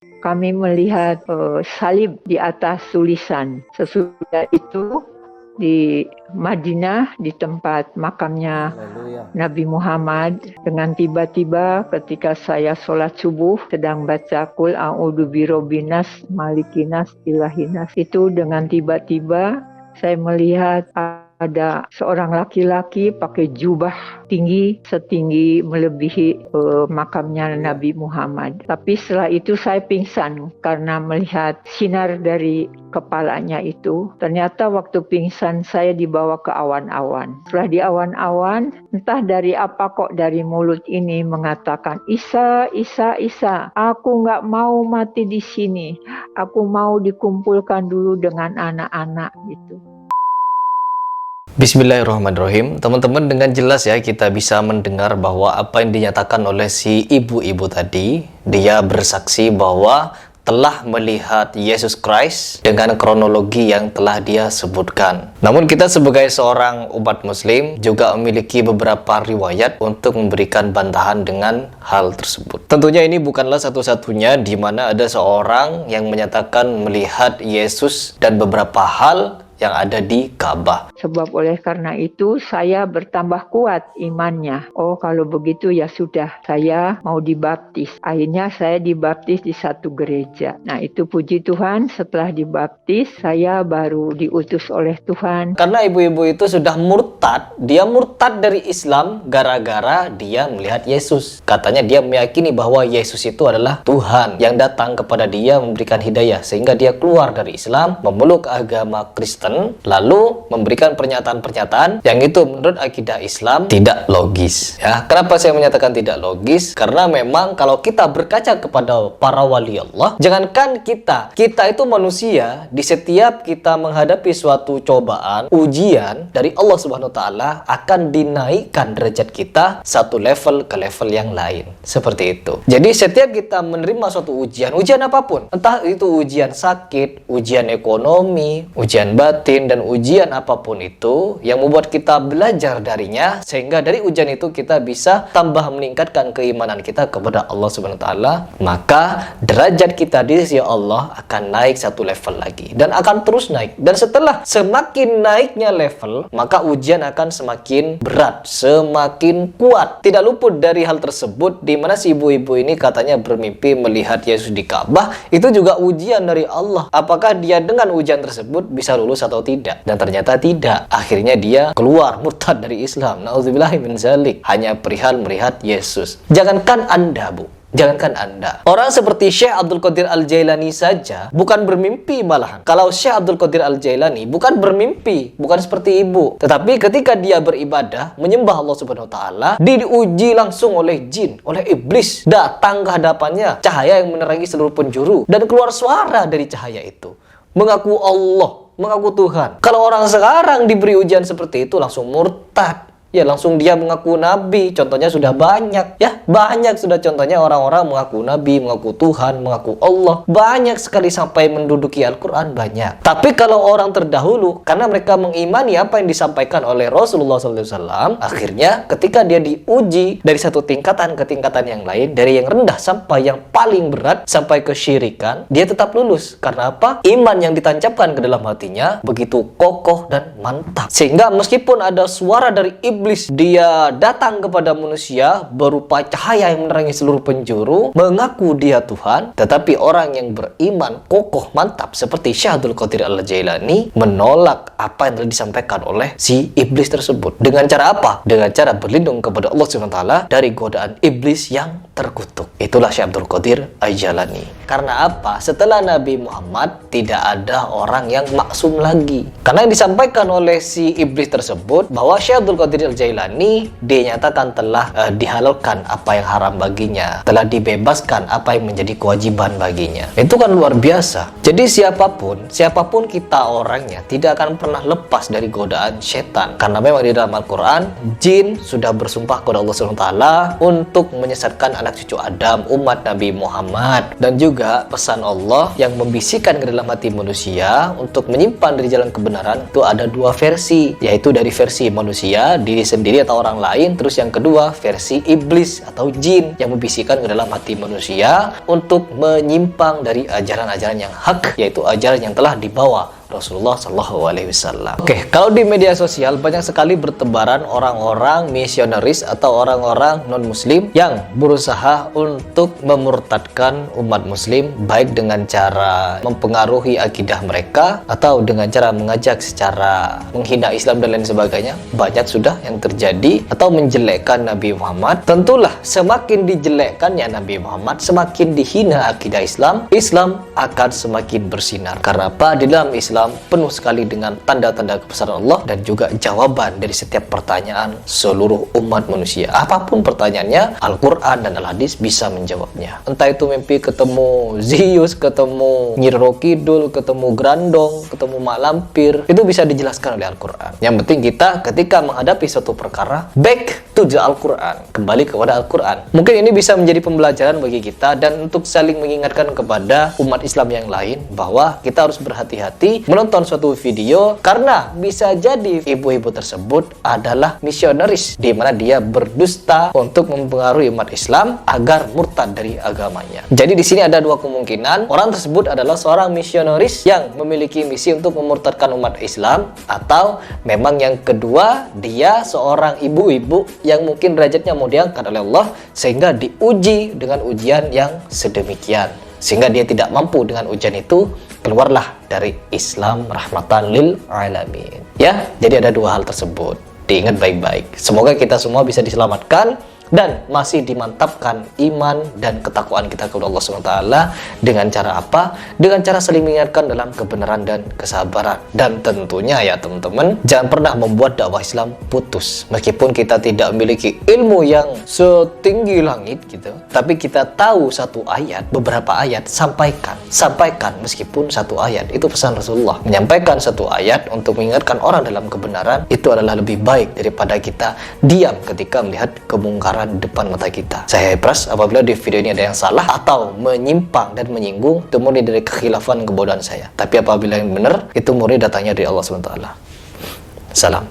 kami melihat salib di atas tulisan. Sesudah itu di Madinah, di tempat makamnya Nabi Muhammad, dengan tiba-tiba ketika saya sholat subuh sedang baca Qul a'udzu birabbinas malikinas ilahinas, itu dengan tiba-tiba saya melihat ada seorang laki-laki pakai jubah tinggi setinggi melebihi makamnya Nabi Muhammad. Tapi setelah itu saya pingsan karena melihat sinar dari kepalanya itu. Ternyata waktu pingsan saya dibawa ke awan-awan. Setelah di awan-awan, entah dari apa kok dari mulut ini mengatakan, Isa, Isa, Isa, aku nggak mau mati di sini. Aku mau dikumpulkan dulu dengan anak-anak gitu. Bismillahirrahmanirrahim. Teman-teman, dengan jelas ya kita bisa mendengar bahwa apa yang dinyatakan oleh si ibu-ibu tadi, dia bersaksi bahwa telah melihat Yesus Christ dengan kronologi yang telah dia sebutkan. Namun kita sebagai seorang umat muslim juga memiliki beberapa riwayat untuk memberikan bantahan dengan hal tersebut. Tentunya ini bukanlah satu-satunya di mana ada seorang yang menyatakan melihat Yesus dan beberapa hal yang ada di Ka'bah. Sebab oleh karena itu saya bertambah kuat imannya. Oh, kalau begitu ya sudah, saya mau dibaptis. Akhirnya saya dibaptis di satu gereja. Nah, itu puji Tuhan, setelah dibaptis saya baru diutus oleh Tuhan. Karena ibu-ibu itu sudah murtad, dia murtad dari Islam gara-gara dia melihat Yesus. Katanya dia meyakini bahwa Yesus itu adalah Tuhan yang datang kepada dia memberikan hidayah, sehingga dia keluar dari Islam, memeluk agama Kristen, lalu memberikan pernyataan-pernyataan yang itu menurut akidah Islam tidak logis. Ya, kenapa saya menyatakan tidak logis? Karena memang kalau kita berkaca kepada para wali Allah, jangankan kita itu manusia, di setiap kita menghadapi suatu cobaan, ujian dari Allah Subhanahu wa taala akan dinaikkan derajat kita satu level ke level yang lain. Seperti itu. Jadi setiap kita menerima suatu ujian apapun, entah itu ujian sakit, ujian ekonomi, ujian batin, dan ujian apapun itu yang membuat kita belajar darinya, sehingga dari ujian itu kita bisa tambah meningkatkan keimanan kita kepada Allah Subhanahu wa taala, maka derajat kita di sisi Allah akan naik satu level lagi dan akan terus naik. Dan setelah semakin naiknya level, maka ujian akan semakin berat, semakin kuat. Tidak luput dari hal tersebut di mana si ibu-ibu ini katanya bermimpi melihat Yesus di Ka'bah. Itu juga ujian dari Allah. Apakah dia dengan ujian tersebut bisa lulus atau tidak? Dan ternyata tidak. Akhirnya dia keluar murtad dari Islam. Nauzubillahi min dzalik. Hanya perihal melihat Yesus. Jangankan Anda, Bu. Jangankan Anda. Orang seperti Syekh Abdul Qadir Al-Jailani saja bukan bermimpi malahan. Kalau Syekh Abdul Qadir Al-Jailani bukan bermimpi, bukan seperti ibu. Tetapi ketika dia beribadah, menyembah Allah Subhanahu wa taala, diuji langsung oleh jin, oleh iblis. Datang ke hadapannya cahaya yang menerangi seluruh penjuru dan keluar suara dari cahaya itu. Mengaku Allah, mengaku Tuhan. Kalau orang sekarang diberi ujian seperti itu langsung murtad. Ya, langsung dia mengaku nabi. Contohnya sudah banyak. Ya, banyak sudah contohnya orang-orang mengaku nabi, mengaku Tuhan, mengaku Allah. Banyak sekali sampai menduduki Al-Quran, banyak. Tapi kalau orang terdahulu, karena mereka mengimani apa yang disampaikan oleh Rasulullah SAW, akhirnya ketika dia diuji dari satu tingkatan ke tingkatan yang lain, dari yang rendah sampai yang paling berat, sampai kesyirikan, dia tetap lulus. Karena apa? Iman yang ditancapkan ke dalam hatinya begitu kokoh dan mantap. Sehingga meskipun ada suara dari iblis, dia datang kepada manusia berupa cahaya yang menerangi seluruh penjuru, mengaku dia Tuhan, tetapi orang yang beriman kokoh mantap seperti Syekh Abdul Qadir Al-Jailani menolak apa yang telah disampaikan oleh si iblis tersebut. Dengan cara apa? Dengan cara berlindung kepada Allah SWT dari godaan iblis yang terkutuk. Itulah Syekh Abdul Qadir Al-Jailani. Karena apa? Setelah Nabi Muhammad tidak ada orang yang maksum lagi. Karena yang disampaikan oleh si iblis tersebut bahwa Syekh Abdul Qadir Al-Jailani dinyatakan telah dihalalkan apa yang haram baginya, telah dibebaskan apa yang menjadi kewajiban baginya. Itu kan luar biasa. Jadi siapapun kita orangnya tidak akan pernah lepas dari godaan setan. Karena memang di dalam Al-Quran, jin sudah bersumpah kepada Allah SWT untuk menyesatkan anak cucu Adam, umat Nabi Muhammad. Dan juga pesan Allah yang membisikkan ke dalam hati manusia untuk menyimpan dari jalan kebenaran itu ada dua versi, yaitu dari versi manusia, diri sendiri atau orang lain, terus yang kedua versi iblis atau jin yang membisikkan ke dalam hati manusia untuk menyimpang dari ajaran-ajaran yang hak, yaitu ajaran yang telah dibawa Rasulullah Shallallahu Alaihi Wasallam. Oke, kalau di media sosial banyak sekali bertebaran orang-orang misionaris atau orang-orang non-muslim yang berusaha untuk memurtadkan umat muslim, baik dengan cara mempengaruhi akidah mereka atau dengan cara mengajak secara menghina Islam dan lain sebagainya. Banyak sudah yang terjadi, atau menjelekkan Nabi Muhammad. Tentulah semakin dijelekkannya Nabi Muhammad, semakin dihina akidah Islam, Islam akan semakin bersinar. Karena apa? Di dalam Islam penuh sekali dengan tanda-tanda kebesaran Allah dan juga jawaban dari setiap pertanyaan seluruh umat manusia. Apapun pertanyaannya, Al-Quran dan Al-Hadis bisa menjawabnya. Entah itu mimpi ketemu Zeus, ketemu Nyi Roro Kidul, ketemu Grandong, ketemu Mak Lampir, itu bisa dijelaskan oleh Al-Quran. Yang penting kita ketika menghadapi suatu perkara, back to the Al-Quran, kembali kepada Al-Quran. Mungkin ini bisa menjadi pembelajaran bagi kita dan untuk saling mengingatkan kepada umat Islam yang lain bahwa kita harus berhati-hati menonton suatu video, karena bisa jadi ibu-ibu tersebut adalah misionaris di mana dia berdusta untuk mempengaruhi umat Islam agar murtad dari agamanya. Jadi di sini ada dua kemungkinan, orang tersebut adalah seorang misionaris yang memiliki misi untuk memurtadkan umat Islam, atau memang yang kedua dia seorang ibu-ibu yang mungkin derajatnya mau diangkat oleh Allah sehingga diuji dengan ujian yang sedemikian sehingga dia tidak mampu dengan ujian itu, keluarlah dari Islam rahmatan lil alamin. Ya, jadi ada dua hal tersebut. Diingat baik-baik. Semoga kita semua bisa diselamatkan dan masih dimantapkan iman dan ketakwaan kita kepada Allah SWT. Dengan cara apa? Dengan cara saling mengingatkan dalam kebenaran dan kesabaran. Dan tentunya ya teman-teman, jangan pernah membuat dakwah Islam putus. Meskipun kita tidak memiliki ilmu yang setinggi langit gitu, tapi kita tahu satu ayat, beberapa ayat, sampaikan meskipun satu ayat. Itu pesan Rasulullah. Menyampaikan satu ayat untuk mengingatkan orang dalam kebenaran itu adalah lebih baik daripada kita diam ketika melihat kemungkaran depan mata kita. Saya Pras, apabila di video ini ada yang salah atau menyimpang dan menyinggung, itu murni dari kekhilafan kebodohan saya. Tapi apabila yang benar, itu murni datangnya dari Allah SWT. Salam.